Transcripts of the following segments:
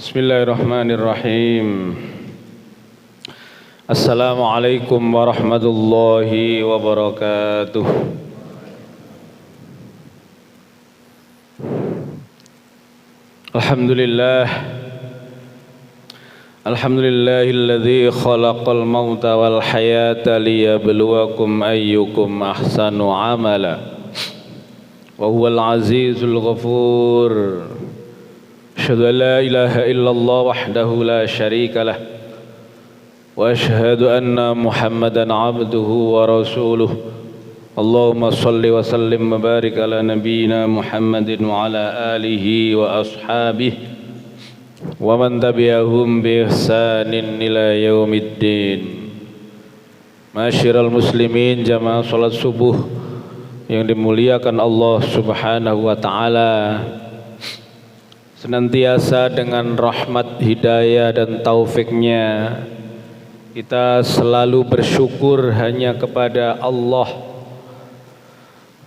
Bismillahirrahmanirrahim. Assalamualaikum warahmatullahi wabarakatuh. Alhamdulillah. Alhamdulillahilladzi khalaqal mauta wal hayata liyabluwakum ayyukum ahsanu amala. Wa huwal azizul ghafur. Asyhadu an la ilaha illallah wahdahu la syarika lah. Wa asyhadu anna Muhammadan abduhu wa rasuluh. Allahumma salli wa sallim wa barik ala nabiyyina Muhammadin wa ala alihi wa ashabihi wa man tabi'ahum bi ihsanin ila yaumiddin. Masyiral muslimin, jamaah salat subuh yang dimuliakan Allah Subhanahu wa taala. Senantiasa dengan rahmat, hidayah dan taufiknya kita selalu bersyukur hanya kepada Allah,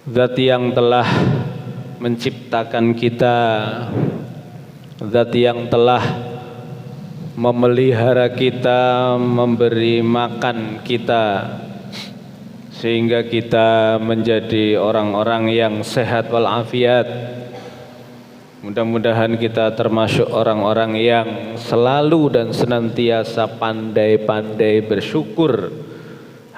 Zat yang telah menciptakan kita, Zat yang telah memelihara kita, memberi makan kita, sehingga kita menjadi orang-orang yang sehat walafiat. Mudah-mudahan kita termasuk orang-orang yang selalu dan senantiasa pandai-pandai bersyukur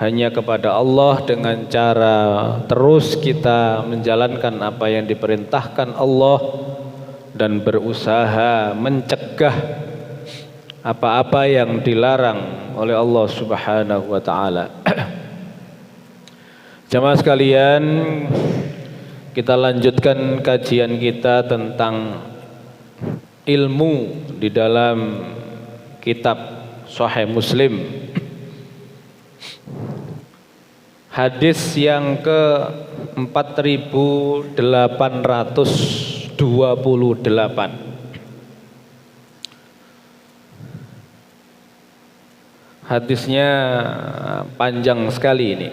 hanya kepada Allah dengan cara terus kita menjalankan apa yang diperintahkan Allah dan berusaha mencegah apa-apa yang dilarang oleh Allah Subhanahu wa taala. Jamaah sekalian, kita lanjutkan kajian kita tentang ilmu di dalam kitab Sahih Muslim. Hadis yang ke 4828. Hadisnya panjang sekali ini.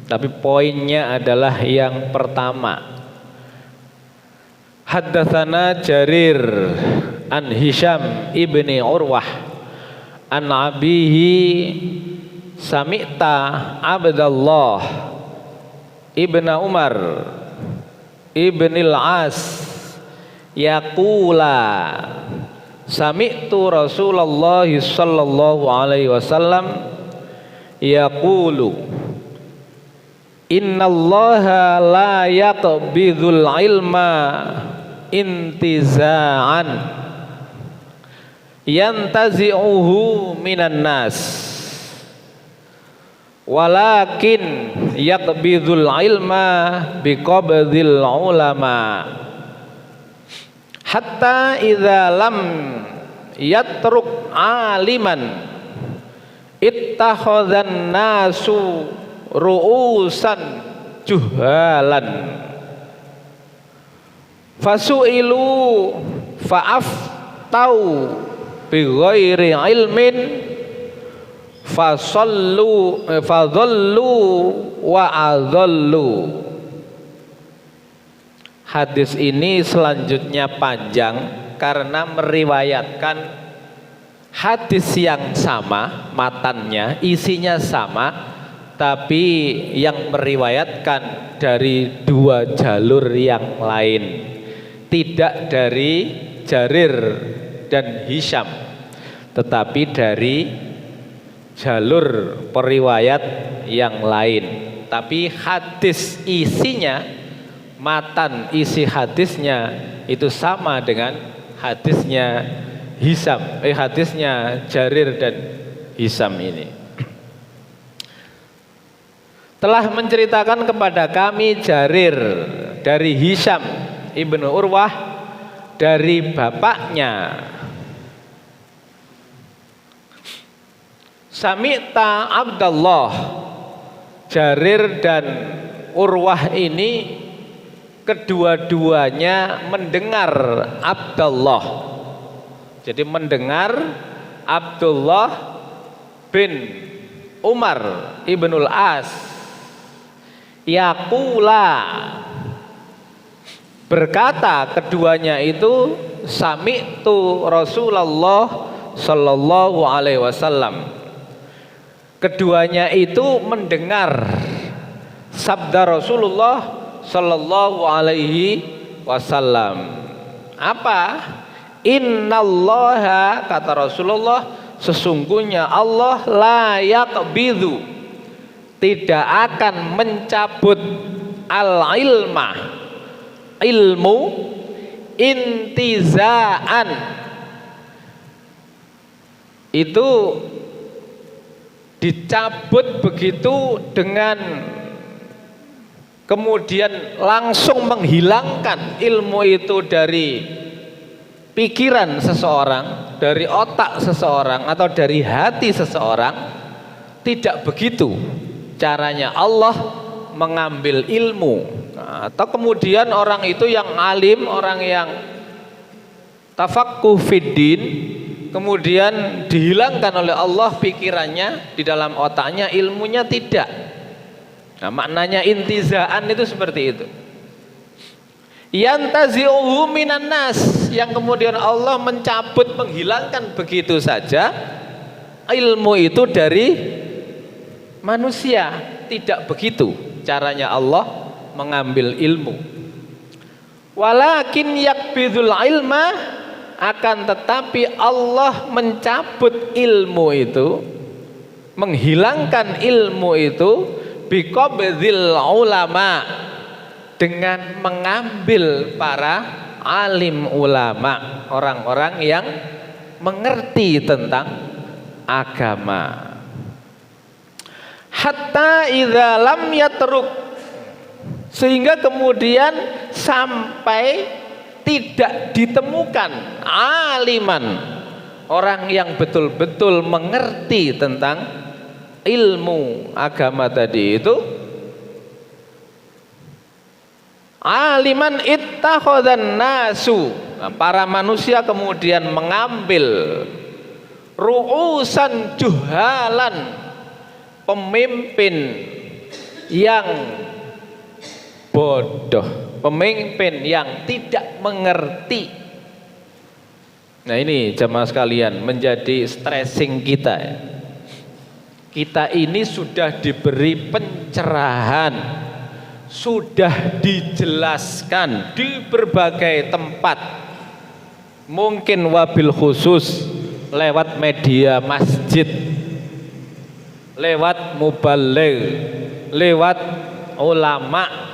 Tapi poinnya adalah yang pertama. Haddatsana Jarir an Hisham ibni Urwah an abihi sami'ta Abdullah ibn Umar ibnil As yaqula sami'tu Rasulullah sallallahu alaihi wasallam yaqulu innallaha la yaqbidul ilma intiza'an yantazi'uhu minan nas walakin yaqbidul ilma biqabdil ulama hatta idza lam yatruk aliman ittakhadhan nasu ru'usan juhalan fasu'ilu fa'aftau bi ghairi ilmin fadhallu wa adhallu. Hadis ini selanjutnya panjang karena meriwayatkan hadis yang sama, matannya isinya sama, tapi yang meriwayatkan dari dua jalur yang lain, tidak dari Jarir dan Hisham, tetapi dari jalur periwayat yang lain. Tapi hadis isinya, matan isi hadisnya itu sama dengan hadisnya Hisham, hadisnya Jarir dan Hisham ini. Telah menceritakan kepada kami Jarir dari Hisham ibnu Urwah dari bapaknya, sami'ta Abdullah. Jarir dan Urwah ini kedua-duanya mendengar Abdullah. Jadi mendengar Abdullah bin Umar ibnul As yaqula, berkata keduanya itu sami'tu Rasulullah sallallahu alaihi wasallam. Keduanya itu mendengar sabda Rasulullah sallallahu alaihi wasallam. Apa? Innallaha, kata Rasulullah, sesungguhnya Allah la yaqbidu, tidak akan mencabut al-ilma, ilmu, intizaan. Itu dicabut begitu dengan kemudian langsung menghilangkan ilmu itu dari pikiran seseorang, dari otak seseorang atau dari hati seseorang. Tidak begitu caranya Allah mengambil ilmu. Atau kemudian orang itu yang alim, orang yang tafaqquh fiddin, kemudian dihilangkan oleh Allah pikirannya di dalam otaknya, ilmunya tidak. Nah, maknanya intizaan itu seperti itu. Yantazi'uhu minan nas, yang kemudian Allah mencabut, menghilangkan begitu saja ilmu itu dari manusia. Tidak begitu caranya Allah mengambil ilmu. Walakin yakbidul ilma, akan tetapi Allah mencabut ilmu itu, menghilangkan ilmu itu biqabdil ulama, dengan mengambil para alim ulama, orang-orang yang mengerti tentang agama. Hatta idza lam yatruk, sehingga kemudian sampai tidak ditemukan aliman, orang yang betul-betul mengerti tentang ilmu agama tadi itu. Aliman ittakhadhan nasu, nah, para manusia kemudian mengambil ru'usan juhalan, pemimpin yang bodoh, pemimpin yang tidak mengerti. Nah, ini jamaah sekalian menjadi stressing kita. Kita ini sudah diberi pencerahan, sudah dijelaskan di berbagai tempat, mungkin wabil khusus lewat media masjid, lewat mubaligh, lewat ulama.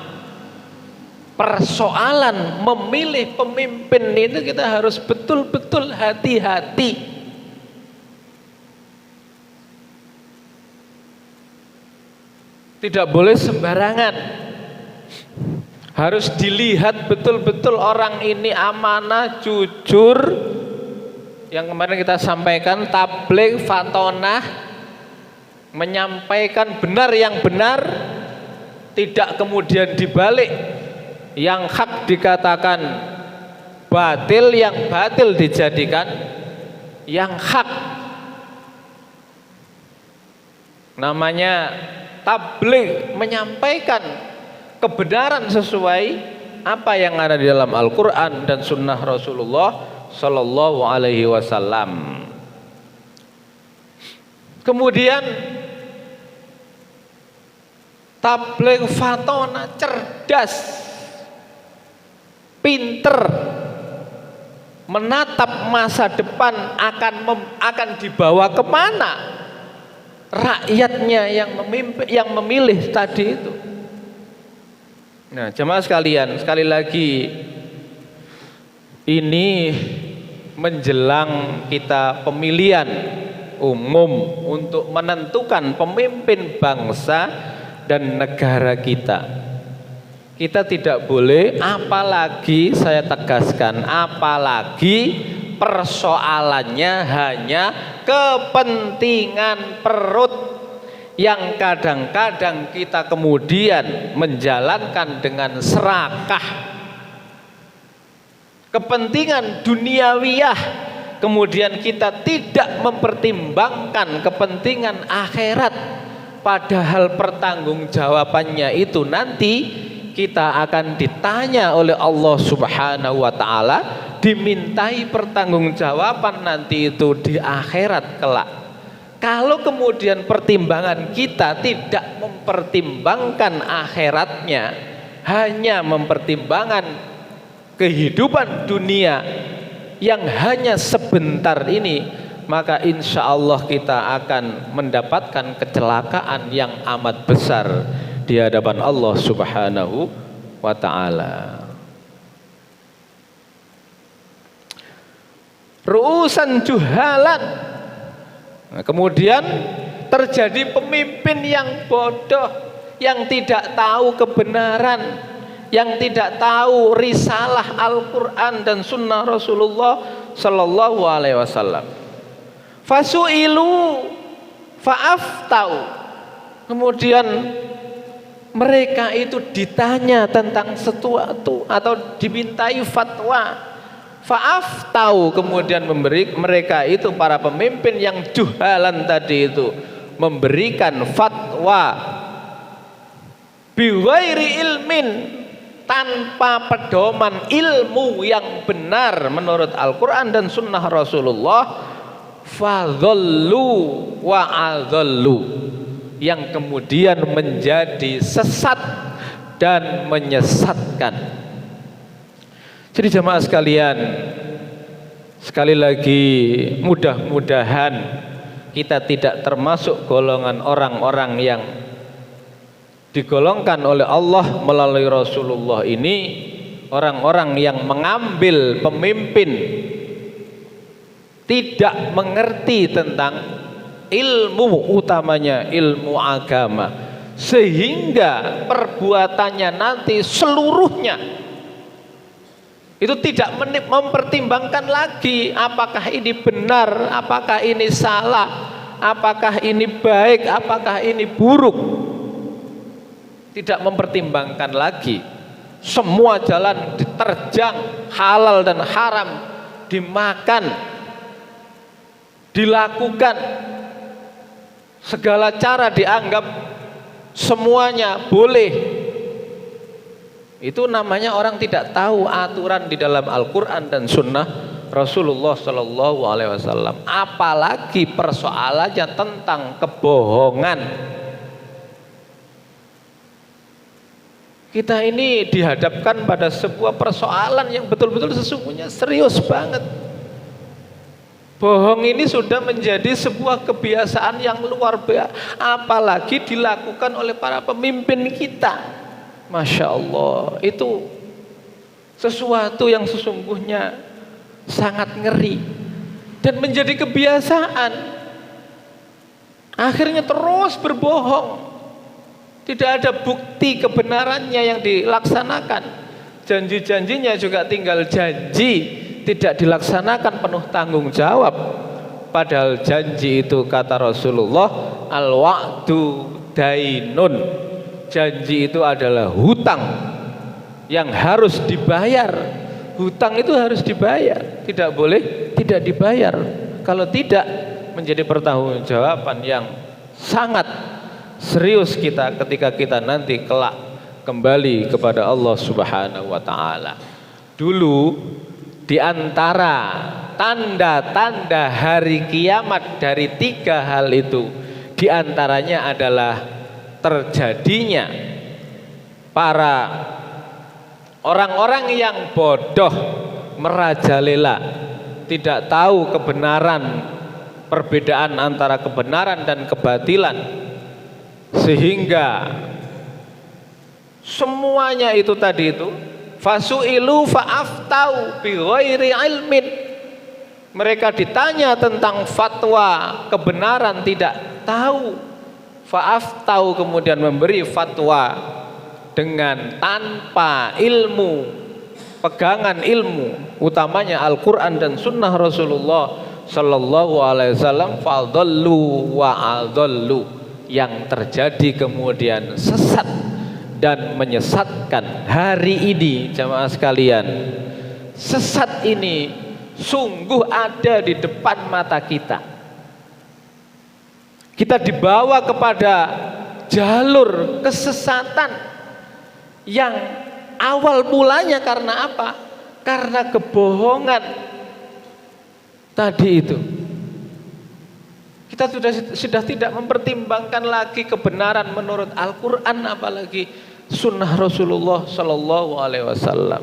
Persoalan memilih pemimpin itu kita harus betul-betul hati-hati. Tidak boleh sembarangan. Harus dilihat betul-betul orang ini amanah, jujur. Yang kemarin kita sampaikan, tabligh, fatonah, menyampaikan benar yang benar, tidak kemudian dibalik. Yang hak dikatakan batil, yang batil dijadikan yang hak. Namanya tabligh, menyampaikan kebenaran sesuai apa yang ada di dalam Al-Quran dan Sunnah Rasulullah Sallallahu Alaihi Wasallam. Kemudian tabligh fatona, cerdas, pinter, menatap masa depan akan dibawa kemana rakyatnya yang memilih tadi itu. Nah, jemaah sekalian, sekali lagi ini menjelang kita pemilihan umum untuk menentukan pemimpin bangsa dan negara kita. Kita tidak boleh, apalagi saya tegaskan, apalagi persoalannya hanya kepentingan perut yang kadang-kadang kita kemudian menjalankan dengan serakah. Kepentingan duniawiyah, kemudian kita tidak mempertimbangkan kepentingan akhirat, padahal pertanggungjawabannya itu nanti kita akan ditanya oleh Allah Subhanahu wa taala, dimintai pertanggungjawaban nanti itu di akhirat kelak. Kalau kemudian pertimbangan kita tidak mempertimbangkan akhiratnya, hanya mempertimbangkan kehidupan dunia yang hanya sebentar ini, maka insya Allah kita akan mendapatkan kecelakaan yang amat besar di hadapan Allah Subhanahu wa ta'ala. Ru'usan juhalan. Nah, kemudian terjadi pemimpin yang bodoh, yang tidak tahu kebenaran, yang tidak tahu risalah Al-Quran dan sunnah Rasulullah Sallallahu Alaihi Wasallam. Fasu'ilu fa'aftau. Kemudian mereka itu ditanya tentang sesuatu atau dimintai fatwa. Fa'aftau, kemudian mereka itu para pemimpin yang juhalan tadi itu memberikan fatwa bighairi ilmin, tanpa pedoman ilmu yang benar menurut Al-Quran dan sunnah Rasulullah. Fadhallu wa adhallu, yang kemudian menjadi sesat dan menyesatkan. Jadi jamaah sekalian, sekali lagi mudah-mudahan kita tidak termasuk golongan orang-orang yang digolongkan oleh Allah melalui Rasulullah ini, orang-orang yang mengambil pemimpin tidak mengerti tentang ilmu, utamanya ilmu agama, sehingga perbuatannya nanti seluruhnya itu tidak mempertimbangkan lagi apakah ini benar, apakah ini salah, apakah ini baik, apakah ini buruk. Tidak mempertimbangkan lagi, semua jalan diterjang, halal dan haram dimakan, dilakukan, segala cara dianggap semuanya boleh. Itu namanya orang tidak tahu aturan di dalam Al-Quran dan sunnah Rasulullah Sallallahu Alaihi Wasallam. Apalagi persoalannya tentang kebohongan. Kita ini dihadapkan pada sebuah persoalan yang betul-betul sesungguhnya serius banget. Bohong ini sudah menjadi sebuah kebiasaan yang luar biasa, apalagi dilakukan oleh para pemimpin kita. Masya Allah, itu sesuatu yang sesungguhnya sangat ngeri dan menjadi kebiasaan. Akhirnya terus berbohong, tidak ada bukti kebenarannya yang dilaksanakan. Janji-janjinya juga tinggal janji, tidak dilaksanakan penuh tanggung jawab. Padahal janji itu kata Rasulullah, al-wa'du dainun. Janji itu adalah hutang yang harus dibayar. Hutang itu harus dibayar, tidak boleh tidak dibayar. Kalau tidak, menjadi pertanggungjawaban yang sangat serius kita ketika kita nanti kelak kembali kepada Allah Subhanahu wa taala. Dulu di antara tanda-tanda hari kiamat dari 3 hal itu, di antaranya adalah terjadinya para orang-orang yang bodoh merajalela, tidak tahu kebenaran, perbedaan antara kebenaran dan kebatilan, sehingga semuanya itu tadi itu fasu'ilu fa'aftau bighairi ilmin. Mereka ditanya tentang fatwa kebenaran, tidak tahu. Fa'aftau, kemudian memberi fatwa dengan tanpa ilmu, pegangan ilmu, utamanya Al-Quran dan sunnah Rasulullah Sallallahu Alaihi Wasallam. Fadhallu wa adhallu, yang terjadi kemudian sesat dan menyesatkan. Hari ini jamaah sekalian, sesat ini sungguh ada di depan mata kita. Kita dibawa kepada jalur kesesatan yang awal mulanya karena apa? Karena kebohongan tadi itu. Kita sudah tidak mempertimbangkan lagi kebenaran menurut Al-Quran, apalagi sunnah Rasulullah Sallallahu Alaihi Wasallam.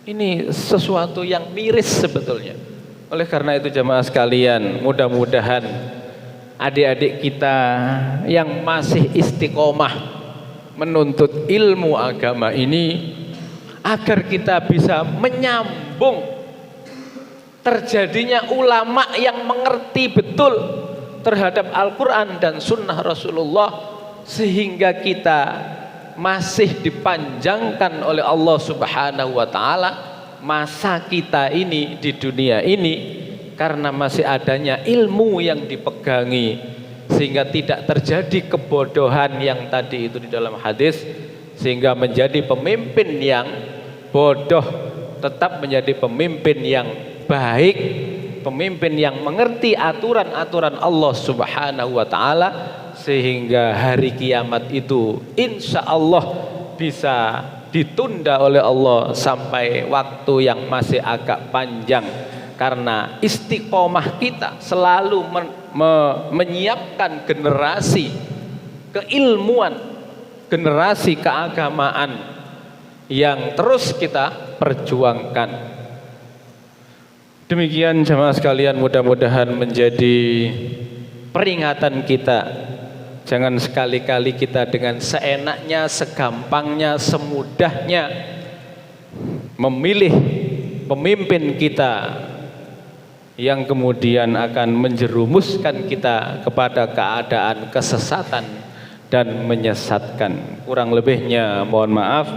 Ini sesuatu yang miris sebetulnya. Oleh karena itu jamaah sekalian, mudah-mudahan adik-adik kita yang masih istiqomah menuntut ilmu agama ini, agar kita bisa menyambung terjadinya ulama yang mengerti betul terhadap Al-Quran dan sunnah Rasulullah, sehingga kita masih dipanjangkan oleh Allah Subhanahu wa Ta'ala masa kita ini di dunia ini, karena masih adanya ilmu yang dipegangi, sehingga tidak terjadi kebodohan yang tadi itu di dalam hadis, sehingga menjadi pemimpin yang bodoh tetap menjadi pemimpin yang baik, pemimpin yang mengerti aturan-aturan Allah Subhanahu wa Ta'ala, sehingga hari kiamat itu insya Allah bisa ditunda oleh Allah sampai waktu yang masih agak panjang, karena istiqomah kita selalu menyiapkan generasi keilmuan, generasi keagamaan yang terus kita perjuangkan. Demikian jemaah sekalian, mudah-mudahan menjadi peringatan kita. Jangan sekali-kali kita dengan seenaknya, segampangnya, semudahnya memilih pemimpin kita yang kemudian akan menjerumuskan kita kepada keadaan kesesatan dan menyesatkan. Kurang lebihnya mohon maaf.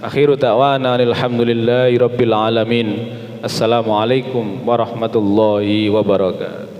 Akhiru da'wana alhamdulillahi rabbil alamin. Assalamualaikum warahmatullahi wabarakatuh.